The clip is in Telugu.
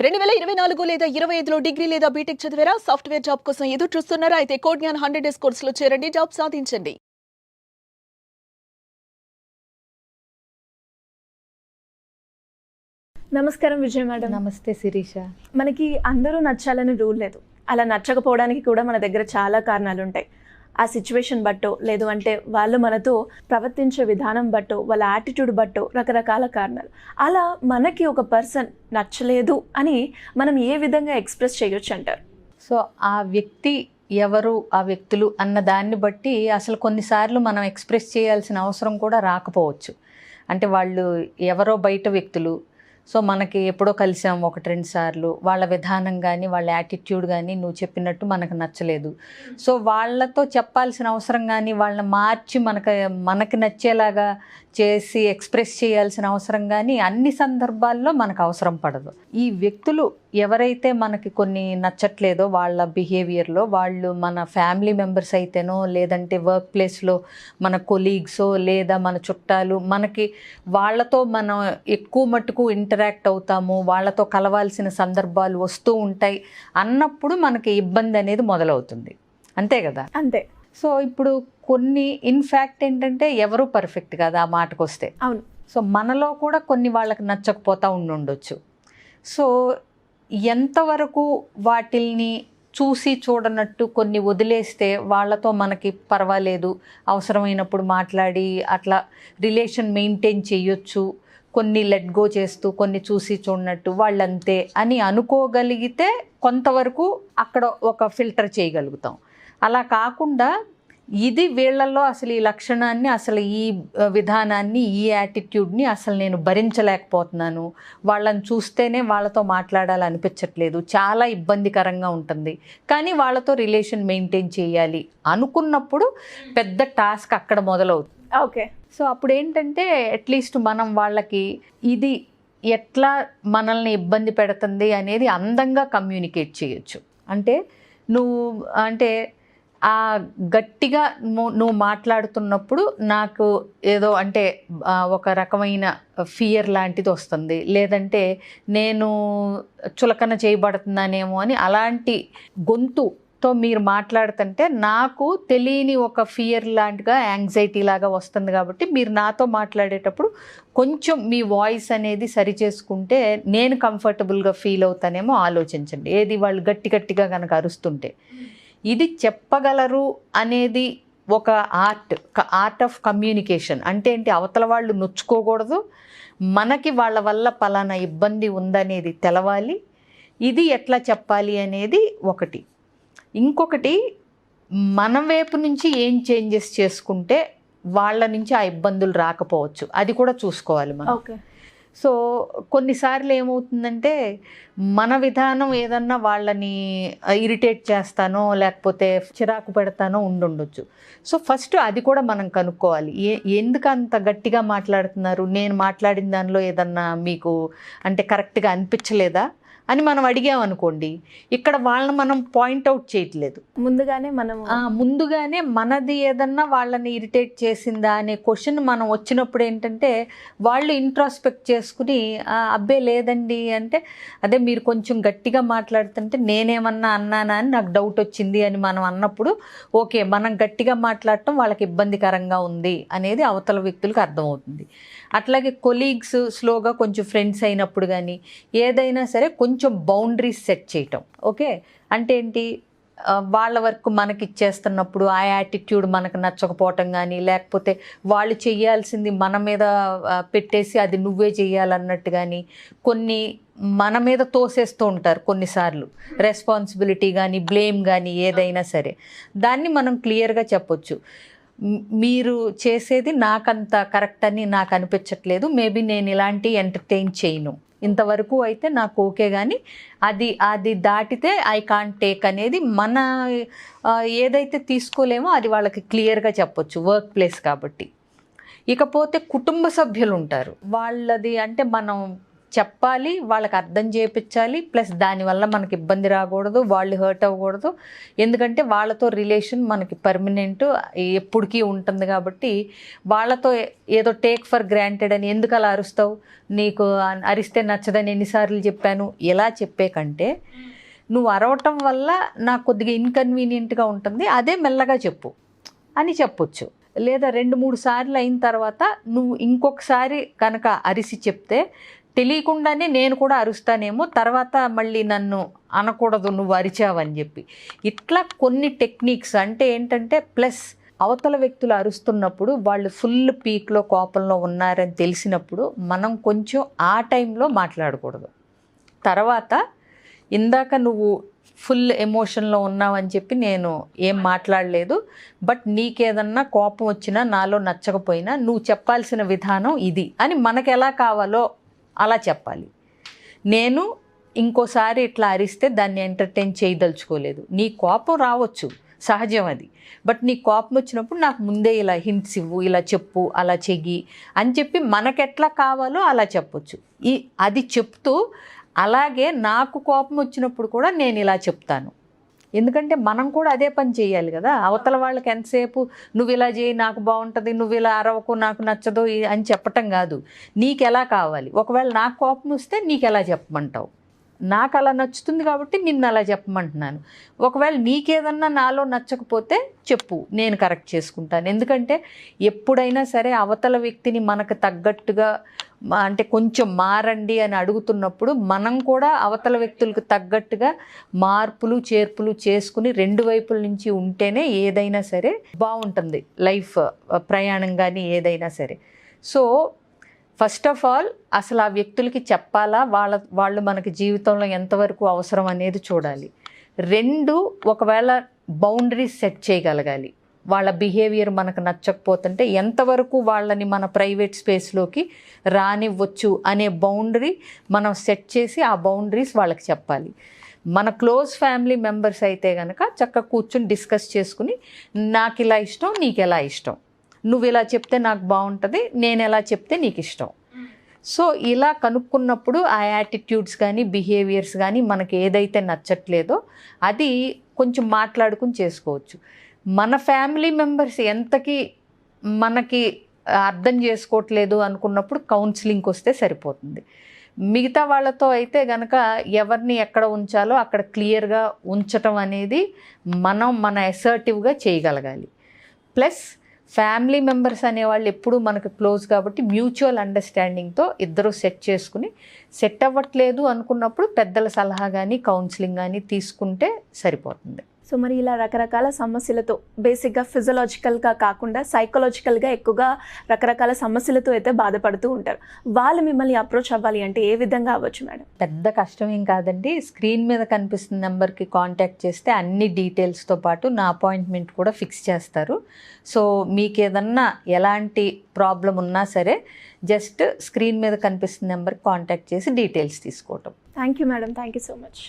2024 లేదా 25లో డిగ్రీ లేదా బీటెక్ చదివారా? సాఫ్ట్వేర్ జాబ్ కోసం ఎదురు చూస్తున్నారా? అయితే కోడ్ జ్ఞాన్ 100 డేస్ కోర్సులో చేరండి, జాబ్ సాధించండి. నమస్కారం విజయ మేడం. నమస్తే శిరీష. మనకి అందరూ నచ్చాలని రూల్ లేదు. అలా నచ్చకపోవడానికి కూడా మన దగ్గర చాలా కారణాలు ఉంటాయి. ఆ సిచ్యువేషన్ బట్టో, లేదు అంటే వాళ్ళు మనతో ప్రవర్తించే విధానం బట్టో, వాళ్ళ యాటిట్యూడ్ బట్టో రకరకాల కారణాలు. అలా మనకి ఒక పర్సన్ నచ్చలేదు అని మనం ఏ విధంగా ఎక్స్ప్రెస్ చేయొచ్చు అంటారు? సో ఆ వ్యక్తి ఎవరు, ఆ వ్యక్తులు అన్న దాన్ని బట్టి అసలు కొన్నిసార్లు మనం ఎక్స్ప్రెస్ చేయాల్సిన అవసరం కూడా రాకపోవచ్చు. అంటే వాళ్ళు ఎవరో బయట వ్యక్తులు, సో మనకి ఎప్పుడో కలిసాం 1-2 సార్లు, వాళ్ళ విధానం కానీ వాళ్ళ యాటిట్యూడ్ కానీ నువ్వు చెప్పినట్టు మనకు నచ్చలేదు. సో వాళ్ళతో చెప్పాల్సిన అవసరం కానీ వాళ్ళని మార్చి మనకి నచ్చేలాగా చేసి ఎక్స్ప్రెస్ చేయాల్సిన అవసరం కానీ అన్ని సందర్భాల్లో మనకు అవసరం పడదు. ఈ వ్యక్తులు ఎవరైతే మనకి కొన్ని నచ్చట్లేదో వాళ్ళ బిహేవియర్లో, వాళ్ళు మన ఫ్యామిలీ మెంబర్స్ అయితేనో, లేదంటే వర్క్ ప్లేస్లో మన కొలీగ్సో, లేదా మన చుట్టాలు, మనకి వాళ్ళతో మనం ఎక్కువ మట్టుకు ఇంటరాక్ట్ అవుతాము, వాళ్ళతో కలవాల్సిన సందర్భాలు వస్తూ ఉంటాయి అన్నప్పుడు మనకి ఇబ్బంది అనేది మొదలవుతుంది. అంతే కదా? అంతే. సో ఇప్పుడు కొన్ని ఇన్ఫ్యాక్ట్ ఏంటంటే ఎవరు పర్ఫెక్ట్ కాదు ఆ మాటకు వస్తే. అవును. సో మనలో కూడా కొన్ని వాళ్ళకి నచ్చకపోతూ ఉండొచ్చు. సో ఎంతవరకు వాటిల్ని చూసి చూడనట్టు కొన్ని వదిలేస్తే వాళ్ళతో మనకి పర్వాలేదు, అవసరమైనప్పుడు మాట్లాడి అట్లా రిలేషన్ మెయింటైన్ చేయొచ్చు, కొన్ని లెట్ గో చేస్తూ కొన్ని చూసి చూడనట్టు వాళ్ళంతే అని అనుకోగలిగితే కొంతవరకు అక్కడ ఒక ఫిల్టర్ చేయగలుగుతాం. అలా కాకుండా ఇది వీళ్ళల్లో అసలు ఈ లక్షణాన్ని, అసలు ఈ విధానాన్ని, ఈ యాటిట్యూడ్ని అసలు నేను భరించలేకపోతున్నాను, వాళ్ళని చూస్తేనే వాళ్ళతో మాట్లాడాలనిపించట్లేదు, చాలా ఇబ్బందికరంగా ఉంటుంది, కానీ వాళ్ళతో రిలేషన్ మెయింటైన్ చేయాలి అనుకున్నప్పుడు పెద్ద టాస్క్ అక్కడ మొదలవుతుంది. ఓకే. సో అప్పుడు ఏంటంటే అట్లీస్ట్ మనం వాళ్ళకి ఇది ఎట్లా మనల్ని ఇబ్బంది పెడుతుంది అనేది అందంగా కమ్యూనికేట్ చేయొచ్చు. అంటే ఆ గట్టిగా నువ్వు మాట్లాడుతున్నప్పుడు నాకు ఏదో అంటే ఒక రకమైన ఫియర్ లాంటిది వస్తుంది, లేదంటే నేను చులకన చేయబడుతున్నానేమో అని అలాంటి గొంతుతో మీరు మాట్లాడుతుంటే నాకు తెలియని ఒక ఫియర్ లాంటిగా, యాంగ్జైటీ లాగా వస్తుంది. కాబట్టి మీరు నాతో మాట్లాడేటప్పుడు కొంచెం మీ వాయిస్ అనేది సరి చేసుకుంటే నేను కంఫర్టబుల్గా ఫీల్ అవుతానేమో ఆలోచించండి. ఏది వాళ్ళు గట్టిగా కనుక అరుస్తుంటే ఇది చెప్పగలరు అనేది ఒక ఆర్ట్ ఆఫ్ కమ్యూనికేషన్. అంటే ఏంటి, అవతల వాళ్ళు నొచ్చుకోకూడదు, మనకి వాళ్ళ వల్ల పలానా ఇబ్బంది ఉందనేది తెలవాలి, ఇది ఎట్లా చెప్పాలి అనేది ఒకటి. ఇంకొకటి, మన వైపు నుంచి ఏం చేంజెస్ చేసుకుంటే వాళ్ళ నుంచి ఆ ఇబ్బందులు రాకపోవచ్చు, అది కూడా చూసుకోవాలి మనం. ఓకే. సో కొన్నిసార్లు ఏమవుతుందంటే మన విధానం ఏదన్నా వాళ్ళని ఇరిటేట్ చేస్తానో లేకపోతే చిరాకు పెడతానో ఉండొచ్చు. సో ఫస్ట్ అది కూడా మనం కనుక్కోవాలి. ఎందుకు అంత గట్టిగా మాట్లాడుతున్నారు, నేను మాట్లాడిన దానిలో ఏదన్నా మీకు అంటే కరెక్ట్గా అనిపించలేదా అని మనం అడిగామనుకోండి, ఇక్కడ వాళ్ళని మనం పాయింట్అవుట్ చేయట్లేదు, ముందుగానే మనది ఏదన్నా వాళ్ళని ఇరిటేట్ చేసిందా అనే క్వశ్చన్ మనం వచ్చినప్పుడు ఏంటంటే వాళ్ళు ఇంట్రాస్పెక్ట్ చేసుకుని అబ్బే లేదండి అంటే, అదే మీరు కొంచెం గట్టిగా మాట్లాడుతుంటే నేనేమన్నా అన్నానా అని నాకు డౌట్ వచ్చింది అని మనం అన్నప్పుడు ఓకే, మనం గట్టిగా మాట్లాడటం వాళ్ళకి ఇబ్బందికరంగా ఉంది అనేది అవతల వ్యక్తులకు అర్థమవుతుంది. అట్లాగే కొలీగ్స్ స్లోగా కొంచెం ఫ్రెండ్స్ అయినప్పుడు కానీ ఏదైనా సరే కొంచెం బౌండరీస్ సెట్ చేయటం. ఓకే, అంటే ఏంటి, వాళ్ళ వర్క్ మనకి ఇచ్చేస్తున్నప్పుడు ఆ యాటిట్యూడ్ మనకు నచ్చకపోవటం కానీ, లేకపోతే వాళ్ళు చేయాల్సింది మన మీద పెట్టేసి అది నువ్వే చేయాలన్నట్టు కానీ, కొన్ని మన మీద తోసేస్తూ ఉంటారు కొన్నిసార్లు, రెస్పాన్సిబిలిటీ కానీ బ్లేమ్ కానీ ఏదైనా సరే. దాన్ని మనం క్లియర్గా చెప్పొచ్చు, మీరు చేసేది నాకంత కరెక్ట్ అని నాకు అనిపించట్లేదు, మేబీ నేను ఇలాంటి ఎంటర్టైన్ చేయను, ఇంతవరకు అయితే నాకు ఓకే, కానీ అది దాటితే ఐ కాంట్ టేక్ అనేది మన ఏదైతే తీసుకోలేమో అది వాళ్ళకి క్లియర్గా చెప్పొచ్చు, వర్క్ ప్లేస్ కాబట్టి. ఇకపోతే కుటుంబ సభ్యులు ఉంటారు, వాళ్ళది అంటే మనం చెప్పాలి, వాళ్ళకి అర్థం చేయించాలి, ప్లస్ దానివల్ల మనకి ఇబ్బంది రాకూడదు, వాళ్ళు హర్ట్ అవ్వకూడదు. ఎందుకంటే వాళ్ళతో రిలేషన్ మనకి పర్మనెంట్ ఎప్పటికీ ఉంటుంది కాబట్టి వాళ్ళతో ఏదో టేక్ ఫర్ గ్రాంటెడ్ అని ఎందుకు అలా అరుస్తావు, నీకు అరిస్తే నచ్చదని ఎన్నిసార్లు చెప్పాను, ఇలా చెప్పే కంటే నువ్వు అరవటం వల్ల నాకు కొద్దిగా ఇన్కన్వీనియంట్గా ఉంటుంది, అదే మెల్లగా చెప్పు అని చెప్పొచ్చు. లేదా 2-3 సార్లు అయిన తర్వాత నువ్వు ఇంకొకసారి కనుక అరిసి చెప్తే తెలియకుండానే నేను కూడా అరుస్తానేమో, తర్వాత మళ్ళీ నన్ను అనకూడదు నువ్వు అరిచావని చెప్పి. ఇట్లా కొన్ని టెక్నిక్స్ అంటే ఏంటంటే, ప్లస్ అవతల వ్యక్తులు అరుస్తున్నప్పుడు వాళ్ళు ఫుల్ పీక్లో కోపంలో ఉన్నారని తెలిసినప్పుడు మనం కొంచెం ఆ టైంలో మాట్లాడకూడదు. తర్వాత ఇందాక నువ్వు ఫుల్ ఎమోషన్లో ఉన్నావని చెప్పి నేను ఏం మాట్లాడలేదు, బట్ నీకేదన్నా కోపం వచ్చినా నాలో నచ్చకపోయినా నువ్వు చెప్పాల్సిన విధానం ఇది అని మనకు ఎలా కావాలో అలా చెప్పాలి. నేను ఇంకోసారి ఇట్లా అరిస్తే దాన్ని ఎంటర్టైన్ చేయదలుచుకోలేదు. నీ కోపం రావచ్చు, సహజం అది, బట్ నీ కోపం వచ్చినప్పుడు నాకు ముందే ఇలా హింట్స్ ఇవ్వు, ఇలా చెప్పు, అలా చెయ్యి అని చెప్పి మనకెట్లా కావాలో అలా చెప్పొచ్చు. అది చెప్తూ అలాగే నాకు కోపం వచ్చినప్పుడు కూడా నేను ఇలా చెప్తాను. ఎందుకంటే మనం కూడా అదే పని చేయాలి కదా. అవతల వాళ్ళకి ఎంతసేపు నువ్వు ఇలా చేయి నాకు బాగుంటుంది, నువ్వు ఇలా అరవకు నాకు నచ్చదు అని చెప్పటం కాదు, నీకు ఎలా కావాలి. ఒకవేళ నాకు కోపం వస్తే నీకు ఎలా చెప్పమంటావు, నాకు అలా నచ్చుతుంది కాబట్టి నిన్ను అలా చెప్పమంటున్నాను. ఒకవేళ నీకేదన్నా నాలో నచ్చకపోతే చెప్పు, నేను కరెక్ట్ చేసుకుంటాను. ఎందుకంటే ఎప్పుడైనా సరే అవతల వ్యక్తిని మనకు తగ్గట్టుగా అంటే కొంచెం మారండి అని అడుగుతున్నప్పుడు మనం కూడా అవతల వ్యక్తులకు తగ్గట్టుగా మార్పులు చేర్పులు చేసుకుని 2 వైపుల నుంచి ఉంటేనే ఏదైనా సరే బాగుంటుంది లైఫ్ ప్రయాణం కానీ ఏదైనా సరే. సో ఫస్ట్ ఆఫ్ ఆల్ అసలు ఆ వ్యక్తులకి చెప్పాలా, వాళ్ళు మనకి జీవితంలో ఎంతవరకు అవసరం అనేది చూడాలి. 2, ఒకవేళ బౌండరీస్ సెట్ చేయగలగాలి. వాళ్ళ బిహేవియర్ మనకు నచ్చకపోతుంటే ఎంతవరకు వాళ్ళని మన ప్రైవేట్ స్పేస్లోకి రానివ్వచ్చు అనే బౌండరీ మనం సెట్ చేసి ఆ బౌండరీస్ వాళ్ళకి చెప్పాలి. మన క్లోజ్ ఫ్యామిలీ మెంబర్స్ అయితే కనుక చక్కగా కూర్చుని డిస్కస్ చేసుకుని నాకు ఇలా ఇష్టం, నీకు ఎలా ఇష్టం, నువ్వు ఇలా చెప్తే నాకు బాగుంటుంది, నేను ఎలా చెప్తే నీకు ఇష్టం. సో ఇలా కనుక్కున్నప్పుడు ఆ యాటిట్యూడ్స్ కానీ బిహేవియర్స్ కానీ మనకి ఏదైతే నచ్చట్లేదో అది కొంచెం మాట్లాడుకుని చేసుకోవచ్చు. మన ఫ్యామిలీ మెంబర్స్ ఎంతకి మనకి అర్థం చేసుకోవట్లేదు అనుకున్నప్పుడు కౌన్సిలింగ్కి వస్తే సరిపోతుంది. మిగతా వాళ్ళతో అయితే కనుక ఎవరిని ఎక్కడ ఉంచాలో అక్కడ క్లియర్గా ఉంచటం అనేది మన అసర్టివ్గా చేయగలగాలి. ప్లస్ ఫ్యామిలీ మెంబర్స్ అనేవాళ్ళు ఎప్పుడూ మనకు క్లోజ్ కాబట్టి మ్యూచువల్ అండర్స్టాండింగ్తో ఇద్దరు సెట్ చేసుకుని, సెట్ అవ్వట్లేదు అనుకున్నప్పుడు పెద్దల సలహా కానీ కౌన్సిలింగ్ కానీ తీసుకుంటే సరిపోతుంది. సో మరి ఇలా రకరకాల సమస్యలతో బేసిక్గా ఫిజియలాజికల్గా కాకుండా సైకలాజికల్గా ఎక్కువగా రకరకాల సమస్యలతో అయితే బాధపడుతూ ఉంటారు. వాళ్ళు మిమ్మల్ని అప్రోచ్ అవ్వాలి అంటే ఏ విధంగా అవ్వచ్చు మేడం? పెద్ద కష్టం ఏం కాదండి. స్క్రీన్ మీద కనిపిస్తున్న నెంబర్కి కాంటాక్ట్ చేస్తే అన్ని డీటెయిల్స్తో పాటు నా అపాయింట్మెంట్ కూడా ఫిక్స్ చేస్తారు. సో మీకు ఏదన్నా ఎలాంటి ప్రాబ్లం ఉన్నా సరే జస్ట్ స్క్రీన్ మీద కనిపిస్తున్న నెంబర్కి కాంటాక్ట్ చేసి డీటెయిల్స్ తీసుకోవటం. Thank you madam, thank you so much.